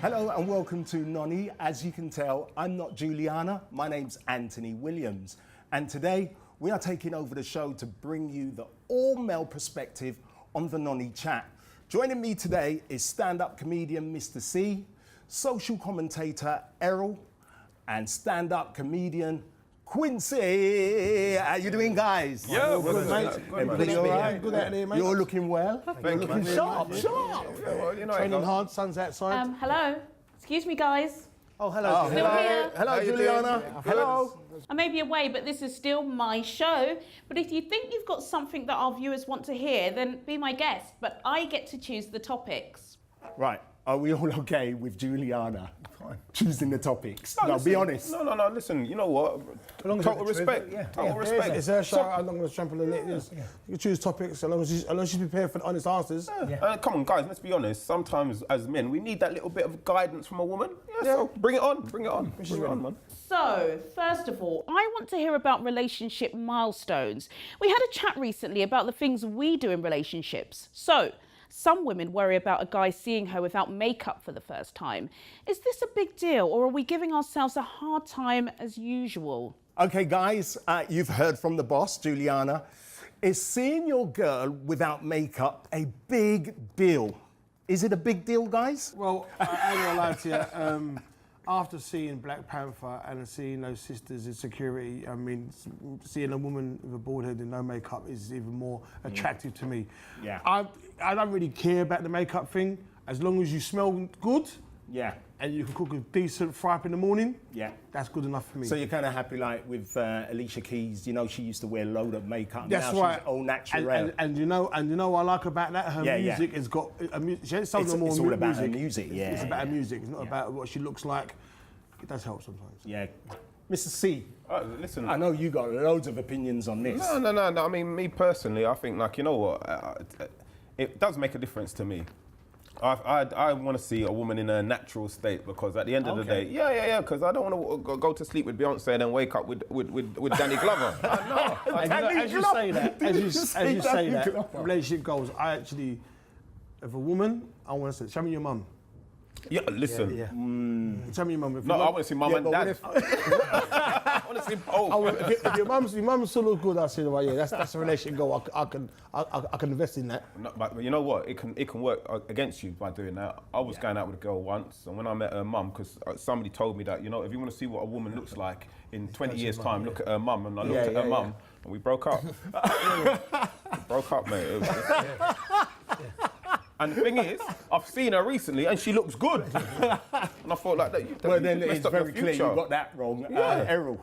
Hello and welcome to Noni. As you can tell, I'm not Juliana, my name's Anthony Williams. And today we are taking over the show to bring you the all-male perspective on the Noni chat. Joining me today is stand-up comedian Mr. C, social commentator Errol, and stand-up comedian Quincy. How you doing, guys? Yeah, good, mate. Everybody all right? Good out there, mate. You're looking well. You're looking sharp. Sharp. Yeah, well, you know, Training hard, sun's outside. Hello. Excuse me, guys. Oh, hello. Still here. Hello, Juliana. Hello. I may be away, but this is still my show. But if you think you've got something that our viewers want to hear, then be my guest. But I get to choose the topics. Right. Are we all okay with Juliana choosing the topics? No, listen, be honest. No, listen, you know what? Total respect. Total respect. It's her show. I'm not going to trample on it. You can choose topics as long as she's prepared for the honest answers. Come on, guys, let's be honest. Sometimes as men, we need that little bit of guidance from a woman. So bring it on. Bring it on, man. So, first of all, I want to hear about relationship milestones. We had a chat recently about the things we do in relationships. So, some women worry about a guy seeing her without makeup for the first time. Is this a big deal, or are we giving ourselves a hard time as usual? Okay, guys, you've heard from the boss, Juliana. Is seeing your girl without makeup a big deal? Is it a big deal, guys? Well, I ain't gonna lie to you. After seeing Black Panther and seeing those sisters in security, I mean, seeing a woman with a bald head and no makeup is even more attractive to me. Yeah. I don't really care about the makeup thing, as long as you smell good. Yeah. And you can cook a decent fry up in the morning. Yeah. That's good enough for me. So you're kind of happy, like with Alicia Keys. You know, she used to wear a load of makeup. That's now right. She's all natural. And you know what I like about that? Her music has got. She ain't sold no more it's all about her music. Yeah. It's about her music. It's not about what she looks like. It does help sometimes. Yeah. Mr. C. Listen. I know you got loads of opinions on this. No. I mean, me personally, I think, like, you know what? It does make a difference to me. I want to see a woman in a natural state, because at the end of the day, because I don't want to go to sleep with Beyonce and then wake up with Danny Glover. As you say that, relationship goals. I actually, if a woman, I want to say, show me your mum. Yeah, listen. Tell me your mum. No, I want to see mum and dad. I want to see both. If your mum still looks good, I say, well, yeah, that's a relationship goal. I can invest in that. No, but you know what? It can work against you by doing that. I was going out with a girl once, and when I met her mum, because somebody told me that, you know, if you want to see what a woman looks like in 20 years' time, look at her mum. And I looked at her mum, and we broke up. Broke up, mate. And the thing is, I've seen her recently and she looks good. And I thought like that. Well, then it's very clear you got that wrong. Errol,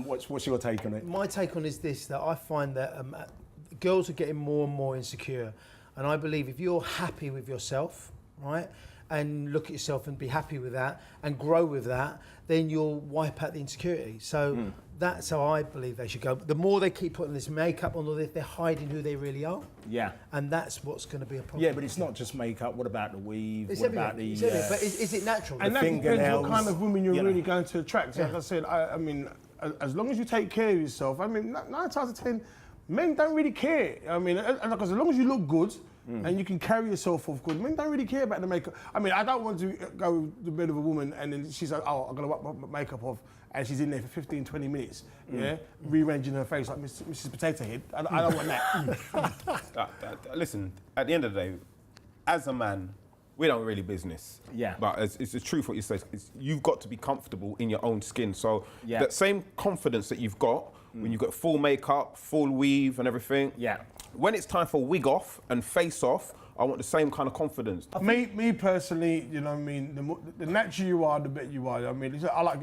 what's your take on it? My take on is this, that I find that girls are getting more and more insecure. And I believe if you're happy with yourself, right, and look at yourself and be happy with that and grow with that, then you'll wipe out the insecurity. So that's how I believe they should go. The more they keep putting this makeup on, they're hiding who they really are. Yeah. And that's what's going to be a problem. Yeah, but it's not just makeup. What about the weave? It's what about the... but is it natural? And that depends what kind of women you're really going to attract. Like I said, I mean, as long as you take care of yourself, I mean, 9 times out of 10, men don't really care. I mean, because as long as you look good, and you can carry yourself off good, men don't really care about the makeup. I mean, I don't want to go to bed with a woman and then she's like, oh, I'm going to wipe my makeup off, and she's in there for 15, 20 minutes, rearranging her face like Mrs. Potato Head. I don't want that. Listen, at the end of the day, as a man, we don't really business. Yeah. But it's the truth what you say. You've got to be comfortable in your own skin. So that same confidence that you've got when you've got full makeup, full weave and everything. Yeah. When it's time for wig off and face off, I want the same kind of confidence. Me personally, you know what I mean, the natural you are, the better you are. I mean, I like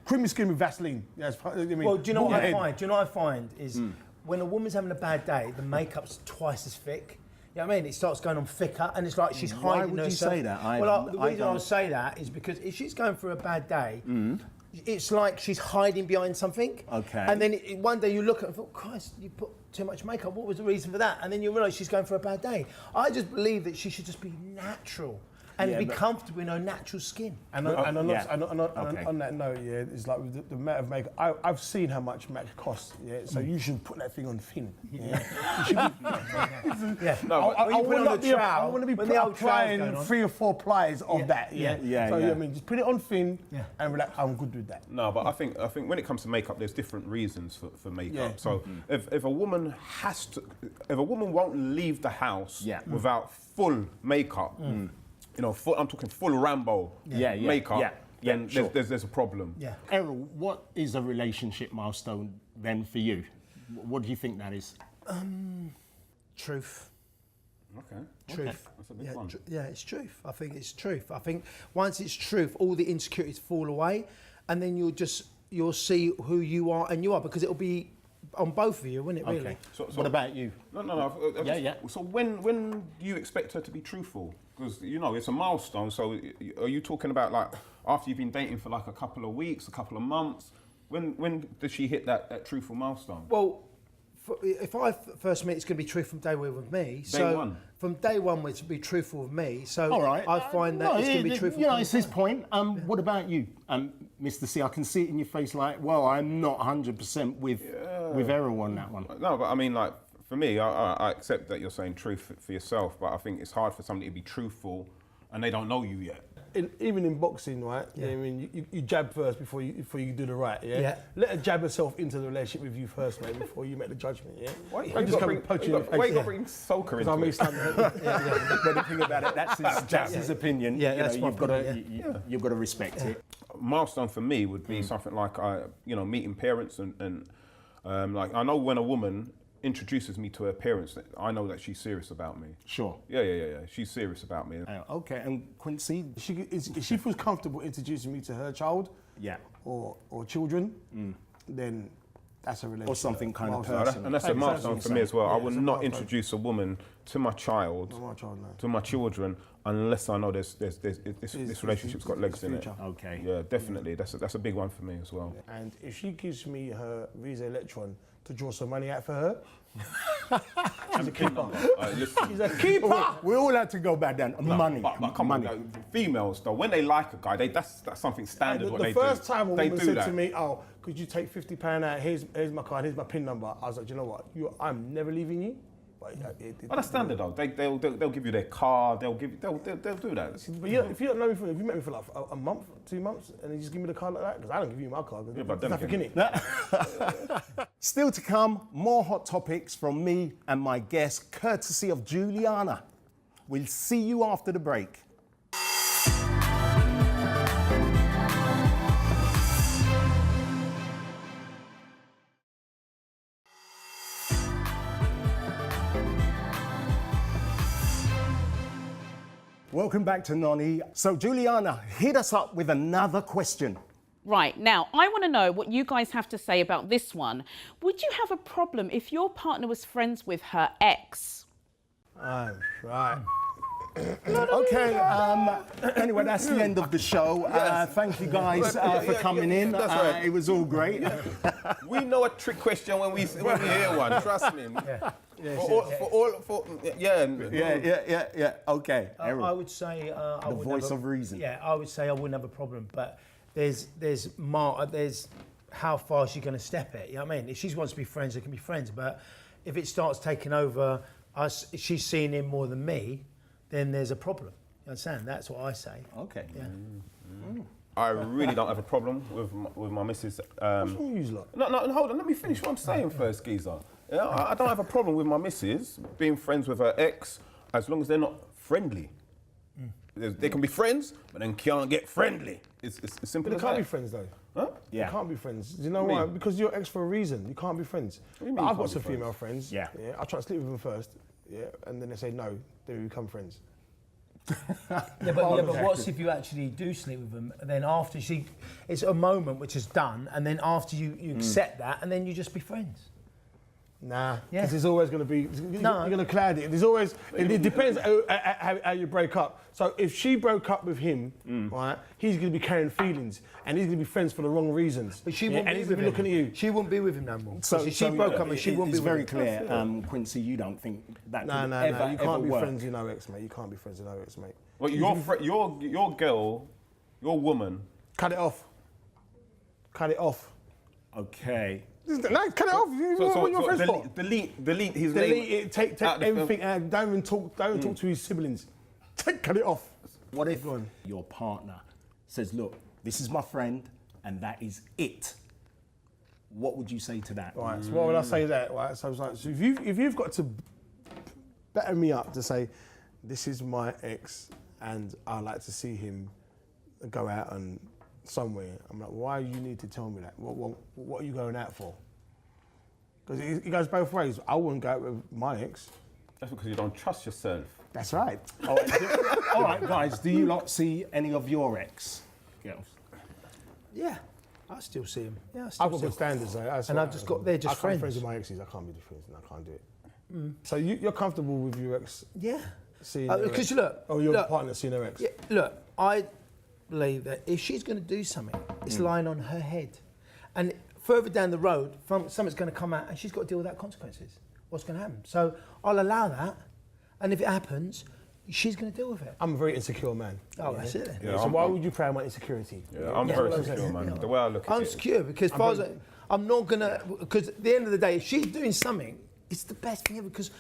creamy skin with Vaseline. Yes, I mean, well, do you know what I find? Do you know what I find is when a woman's having a bad day, the makeup's twice as thick. You know what I mean? It starts going on thicker, and it's like she's hiding herself. Why would you say that? The reason I would say that is because if she's going through a bad day, it's like she's hiding behind something. Okay. And then one day you look at her and thought, Christ, you put too much makeup. What was the reason for that? And then you realise she's going for a bad day. I just believe that she should just be natural. and be comfortable in her natural skin. And on that note, yeah, it's like with the amount of makeup. I've seen how much MAC costs. Yeah, so you should put that thing on thin. Yeah. I want to be applying 3 or 4 plies of that. Yeah. So I mean, just put it on thin and relax. I'm good with that. No, but I think when it comes to makeup, there's different reasons for makeup. Yeah. So if a woman won't leave the house without full makeup, you know, I'm talking full Rambo makeup, then there's a problem. Yeah. Errol, what is a relationship milestone then for you? What do you think that is? Truth. Okay. Truth. That's a big one. It's truth. I think it's truth. I think once it's truth, all the insecurities fall away, and then you'll see who you are, because it'll be on both of you, wouldn't it? Really. Okay. So what about you? No. So when do you expect her to be truthful? Because you know it's a milestone. So are you talking about like after you've been dating for like a couple of weeks, a couple of months? When does she hit that truthful milestone? Well, if I first meet, it's going to be true from day one with me. Day one. From day one, it's to be truthful with me. So all right. I find that it's going to be truthful. You know, it's his point. What about you, Mr. C? I can see it in your face. Like, well, I'm not 100% with Errol on that one. No, but I mean, like for me, I accept that you're saying truth for yourself, but I think it's hard for somebody to be truthful and they don't know you yet. Even in boxing, right? Yeah. I mean, you jab first before you do the right. Yeah. Let her jab herself into the relationship with you first, mate, before you make the judgment. Yeah. Why you got to bring Soka into it? But the thing about it, that's his opinion. Yeah, you know, you've got to respect it. Milestone for me would be something like meeting parents and like I know when a woman introduces me to her parents, I know that she's serious about me. Sure. Yeah. She's serious about me. Okay, and Quincy? If she feels comfortable introducing me to her child, or children, then that's a relationship. Or something kind of personal. And that's a milestone for me as well. I will not introduce a woman to my child, to my children, unless I know this relationship's got legs in it. Okay. Yeah, definitely. That's a big one for me as well. And if she gives me her Visa Electron to draw some money out for her, she's a keeper. She's a keeper. We all had to go back down. Money. But come on, females though, when they like a guy, that's something standard. The first time a woman said to me, "Oh, could you take £50 out? Here's my card. Here's my PIN number." I was like, "Do you know what? I'm never leaving you." But that's standard though. They'll give you their car. They'll do that. But if you don't know me if you met me for like a month, 2 months, and you just give me the card like that, because I don't give you my card. There's nothing in it. Still to come, more hot topics from me and my guest, courtesy of Juliana. We'll see you after the break. Welcome back to Noni. So Juliana, hit us up with another question. Right, now I want to know what you guys have to say about this one. Would you have a problem if your partner was friends with her ex? Right. Okay, anyway, that's the end of the show. Thank you guys for coming in. That's right. It was all great. We know a trick question when we hear one, trust me. Okay. I would say the voice of reason. Yeah, I would say I wouldn't have a problem, but there's how far she's going to step it. You know what I mean? If she wants to be friends, they can be friends. But if it starts taking over us, if she's seeing him more than me, then there's a problem. You understand? That's what I say. Okay. Yeah. I really don't have a problem with my missus. No, hold on. Let me finish what I'm saying first, geezer. Yeah, I don't have a problem with my missus being friends with her ex as long as they're not friendly. They can be friends, but then can't get friendly. It's simple as that. They can't be friends though. Huh? Yeah. You can't be friends. Do you know why? Because you're ex for a reason. You can't be friends. What do you mean I've got some female friends. Yeah. I try to sleep with them first. Yeah. And then they say no. Then we become friends. But what if you actually do sleep with them, and then after it's a moment which is done, and then after you accept that, and then you just be friends. Nah, Yeah. because it's always going to be, you're going to cloud it. There's always, it depends how you break up. So if she broke up with him, right, he's going to be carrying feelings and he's going to be friends for the wrong reasons. But she won't and be he's with going to be looking at you. She won't be with him no more. So if she broke up and she won't be it's with very him. clear, Quincy, you don't think that No, could no, ever, no. You can't ever be work. friends with no ex, mate. You can't be friends with no ex, mate. Well, your girl, your woman. Cut it off. Cut it off. Okay. No, cut it off. What your friends for? delete his Delete name. it. Take out the everything out. Don't even talk. Don't talk to his siblings. Cut it off. What if your partner says, look, this is my friend and that is it? What would you say to that? Right. So why would I say that? Right. So it's like, so if you've got to batter me up to say, this is my ex and I like to see him go out and somewhere, I'm like, why you need to tell me that? What are you going out for? Because it goes both ways. I wouldn't go out with my ex. That's because you don't trust yourself. That's right. All right, guys, do you not see any of your ex girls? Yeah, I still see him. Yeah, I still I've got see good him. standards. And I've just got, they're just I can't be friends. friends with my exes. I can't be friends. I can't do it. So you're comfortable with your ex Yeah. seeing her ex? Because look, Or your look, partner seeing her ex? Yeah, look, I believe that if she's going to do something, it's lying on her head. And further down the road, something's going to come out and she's got to deal with that consequences. What's going to happen? So I'll allow that. And if it happens, she's going to deal with it. I'm a very insecure man. Oh, that's it then. Yeah, So why would you pray on my insecurity? Yeah, I'm very secure, man. The way I look at I'm it. secure because I'm not going to, because at the end of the day, if she's doing something, it's the best thing ever because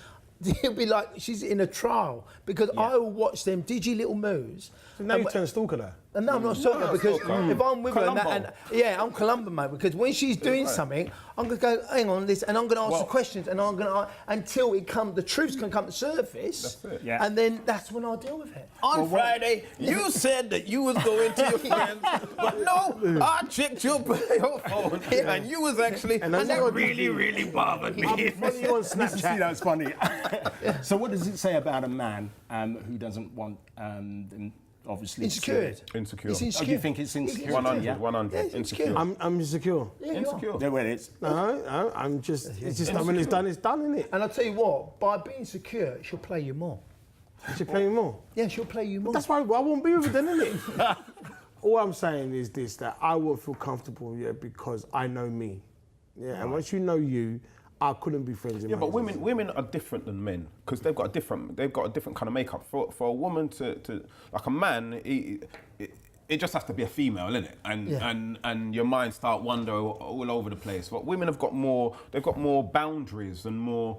it'll be like she's in a trial because I will watch them digi little moves. So now you turn stalker now. And no, I'm not stalking her because if I'm with her and yeah, I'm Columbo, mate, because when she's doing something, I'm going to go, hang on, this, and I'm going to ask the questions and I'm going to, until the truth's going to come to the surface. That's it. Yeah. And then that's when I'll deal with it. On Friday, you said that you was going to your friends, but no, I checked your phone, and you was actually, and that really bothered me. I'm funny you on See, Snapchat. that's funny. So what does it say about a man who doesn't want them obviously Insecure. Insecure. It's Oh, insecure. do you think it's insecure? 100, Yeah. 100. Yeah, it's insecure. insecure. I'm insecure. Yeah, you are. Insecure. There it is. No, I'm just, it's just when it's done, innit? And I'll tell you what, by being secure, she'll play you more. You should play me more. Yeah, she'll play you more. That's why I won't be with her then, innit? All I'm saying is this, that I won't feel comfortable, because I know me. Yeah, and once you know you, I couldn't be friends with Yeah, my but exes. women are different than men because they've got a different kind of makeup. For a woman to like a man, it just has to be a female, innit? And your mind start wander all over the place. But women have got more. They've got more boundaries and more.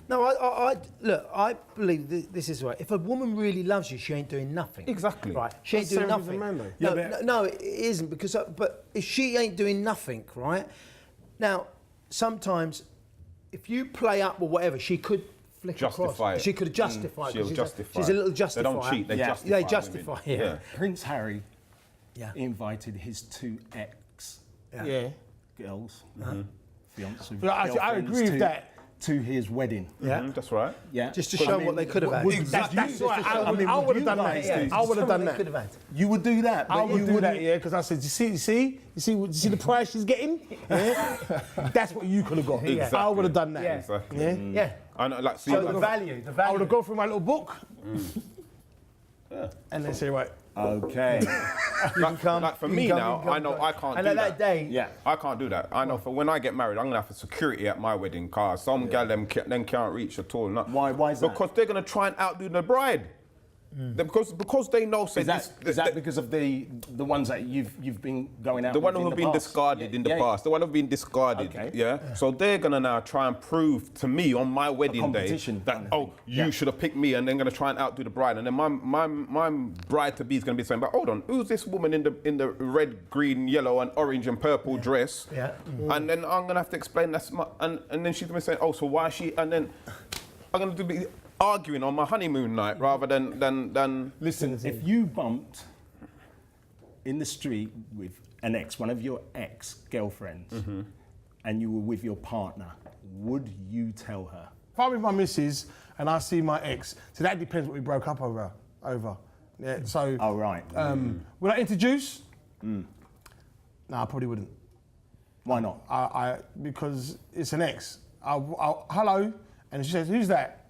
No, I believe this is right. If a woman really loves you, she ain't doing nothing. Exactly. Right. She ain't That's doing the same with a nothing. man, though. No, it isn't because. But if she ain't doing nothing, right? Now, sometimes, if you play up or whatever, she could flick Justify across. it. She could justify. She'll She's justify. She's a little justifier. They don't cheat. They Yeah. justify. They justify. women. Yeah. Prince Harry Yeah. invited his two ex Yeah. girls, fiancé, But I agree with that. to his wedding. Yeah. That's right. Yeah. Just to show what they could have had. That's right. I would have done that. I would have done that. Could have had. You would do that. I but would you do that, wouldn't- yeah, because I said, you see the price she's getting? Yeah? That's what you could have got. Exactly. I would have done that. Yeah. Exactly. Yeah? Yeah. I know, like, see, So the value. I would have gone through my little book and then say, right, Okay. like for me now, I know I can't And do at that day, Yeah. I can't do that. I know for when I get married, I'm gonna have a security at my wedding car. Some gal them can't reach at all. No. Why is that? Because they're gonna try and outdo the bride. Because they know. So Is that because of the ones that you've been going out the with one who in have the been past? discarded in the Yeah. past, the one who've been discarded, Okay. yeah? So they're gonna now try and prove to me on my wedding day competition that kind of thing. you Yeah. should have picked me, and then gonna try and outdo the bride, and then my bride to be is gonna be saying, but hold on, who's this woman in the red, green, yellow, and orange and purple dress? Yeah. And then I'm gonna have to explain that's my, and then she's gonna be saying, oh, so why is she? And then I'm gonna be arguing on my honeymoon night rather than. Listen, if you bumped in the street with an ex, one of your ex-girlfriends, and you were with your partner, would you tell her? if I'm with my missus and I see my ex, so that depends what we broke up over. Yeah, so, Oh, right. would I introduce? No, I probably wouldn't. Why not? Because it's an ex. hello, and she says, who's that?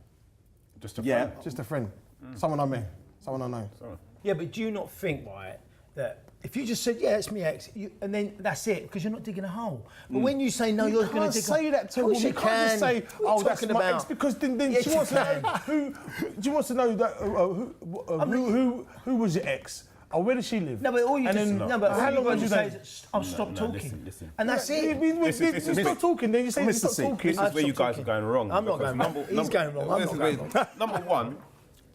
Just a Yeah. friend. Just a friend. Someone I met. Someone I know. Sorry. Yeah, but do you not think, right, that if you just said, yeah, it's my ex, and then that's it, because you're not digging a hole. But when you say, no, you're going to dig a hole. say that to a Of woman. course You can't just say, What are you that's talking my about? ex, because then Yes, she you wants to know can. she wants to know that who was your ex? Or where does she live? No, but all you And just, then- no, but how all you long got would to you say say? is, I'll stop talking. listen. And that's it. You stop talking, then you say Mr. stop C. talking. This is where you guys are going wrong. I'm not because going wrong. He's going wrong. I'm this not is going where- Number one,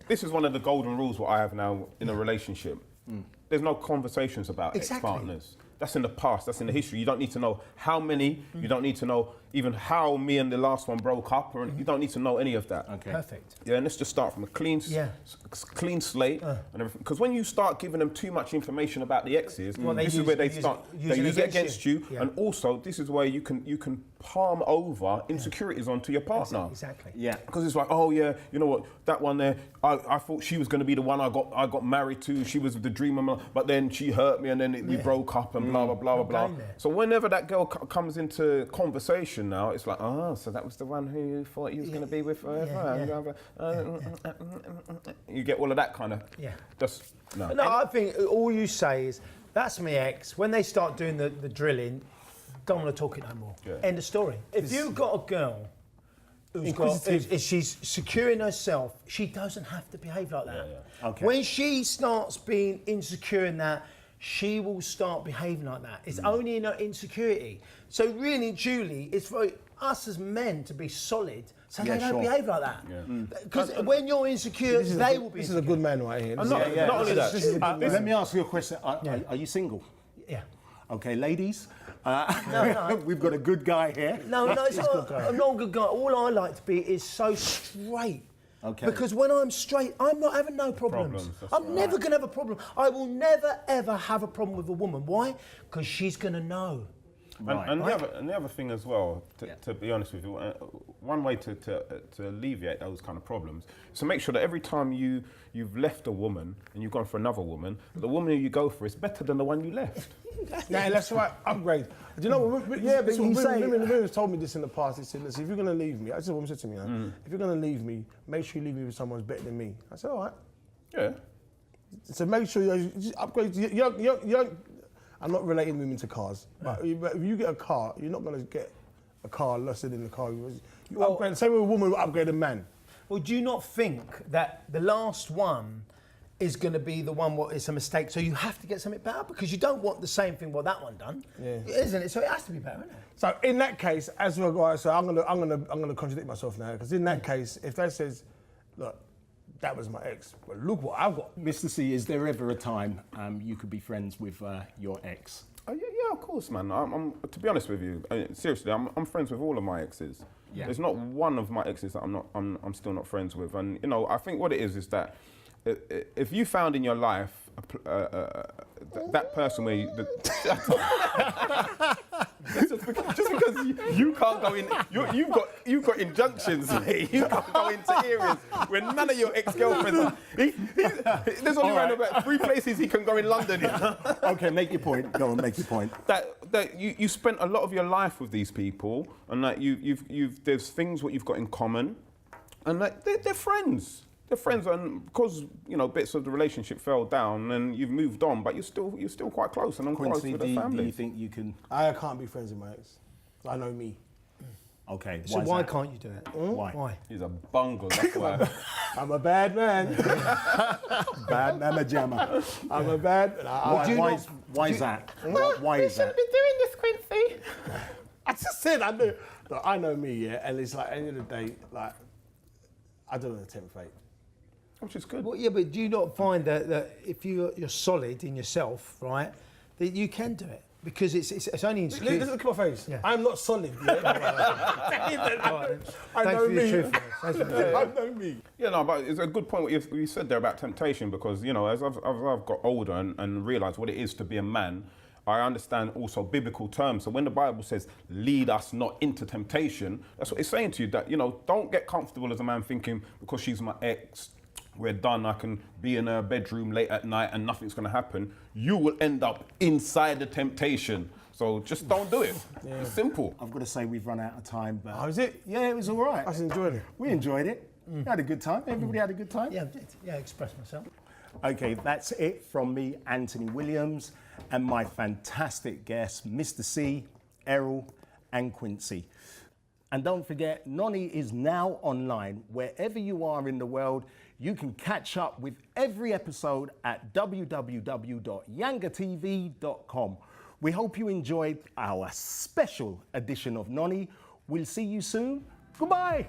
this is one of the golden rules what I have now in a relationship. There's no conversations about Exactly. ex-partners. That's in the past, that's in the history. You don't need to know how many, you don't need to know even how me and the last one broke up, or you don't need to know any of that. Okay. Perfect. Yeah, and let's just start from a clean, clean slate and everything. Because when you start giving them too much information about the exes, Well, they this is use- where they use it- start. use They it use it against against you, you. Yeah. and also this is where you can palm over insecurities onto your partner. Exactly. Yeah. Because it's like, oh yeah, you know what, that one there, I thought she was going to be the one I got married to. She was the dream of my, but then she hurt me, and then we broke up, and blah blah blah blah going blah. there. So whenever that girl comes into conversation now, it's like, oh, so that was the one who you thought you was going to be with forever. You get all of that kind of. Yeah. Just no. No, I think all you say is, that's my ex. When they start doing the drilling, don't want to talk it no more. Yeah. End of story. If you've got a girl who's Inquisitive. she's securing herself, she doesn't have to behave like that. Okay. When she starts being insecure in that, she will start behaving like that. It's only in her insecurity. So really, Julie, it's for us as men to be solid, so Yeah, they don't sure. behave like that. Because when you're insecure, they will be This is a insecure. good man right here. And not only that. Let me ask you a question. Are you single? Yeah. Okay, ladies. No. We've got a good guy here. No, it's not. I'm not a good guy. All I like to be is so straight. Okay. Because when I'm straight, I'm not having no problems. That's I'm right. never going to have a problem. I will never, ever have a problem with a woman. Why? Because she's going to know. And the other thing as well, to be honest with you, one way to alleviate those kind of problems is to make sure that every time you've left a woman and you've gone for another woman, the woman who you go for is better than the one you left. Yeah, that's right. Upgrade. Do you know what? Yeah, but you say- women have told me this in the past. They said, listen, if you're going to leave me, this is what woman said to me, if you're going to leave me, make sure you leave me with someone who's better than me. I said, all right. Yeah. So make sure you just upgrade. I'm not relating women to cars, but if you get a car, you're not going to get a car lesser than the car. You upgrade. Same way a woman will upgrade a man. Well, do you not think that the last one is going to be the one what is a mistake? So you have to get something better because you don't want the same thing what that one done, isn't it? So it has to be better, isn't it? So in that case, as well, guys, so I'm gonna contradict myself now because in that case, if that says, look, that was my ex, but look what I've got. Mr. C, is there ever a time you could be friends with your ex? Yeah, of course, man. I'm to be honest with you, seriously, I'm friends with all of my exes. Yeah. There's not one of my exes that I'm still not friends with, and you know, I think what it is that if you found in your life that person where you, just because you can't go in, you've got injunctions. You can't go into areas where none of your ex-girlfriends are. There's only around about 3 places he can go in London. Okay, make your point. Go on, make your point. That you spent a lot of your life with these people, and that there's things what you've got in common, and that they're friends. They're friends, and because you know bits of the relationship fell down, and you've moved on, but you're still quite close, and I'm close Quincy, with the do family. you think you can? I can't be friends with my ex. I know me. Okay. So is why that? can't you do it? Why? He's a bungle. That's why. I'm a bad man. Bad mama jammer. I'm a bad. Why is that? Why is that? be doing this, Quincy. I just said I know. Look, I know me, yeah, and it's like at the end of the day, like I don't want to tempt fate. Which is good. Well, yeah, but do you not find that if you're solid in yourself, right, that you can do it? Because it's only insecure. Look at my face. Yeah. I'm not solid. Yeah? I Thanks know for your me. truth. Thanks for your I truth. know me. Yeah, no, but it's a good point what you said there about temptation, because you know as I've got older and realised what it is to be a man, I understand also biblical terms. So when the Bible says, lead us not into temptation, that's what it's saying to you, that, you know, don't get comfortable as a man thinking because she's my ex, we're done, I can be in a bedroom late at night and nothing's going to happen, you will end up inside the temptation. So just don't do it. It's simple. I've got to say we've run out of time, but How is it? yeah, it was all right. I just enjoyed it. We enjoyed it. We had a good time. Everybody had a good time. Yeah, I did. Yeah, express myself. Okay, that's it from me, Anthony Williams, and my fantastic guests, Mr. C, Errol, and Quincy. And don't forget, Noni is now online. Wherever you are in the world, you can catch up with every episode at www.yangatv.com. We hope you enjoyed our special edition of Noni. We'll see you soon. Goodbye.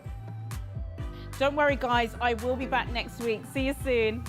Don't worry, guys, I will be back next week. See you soon.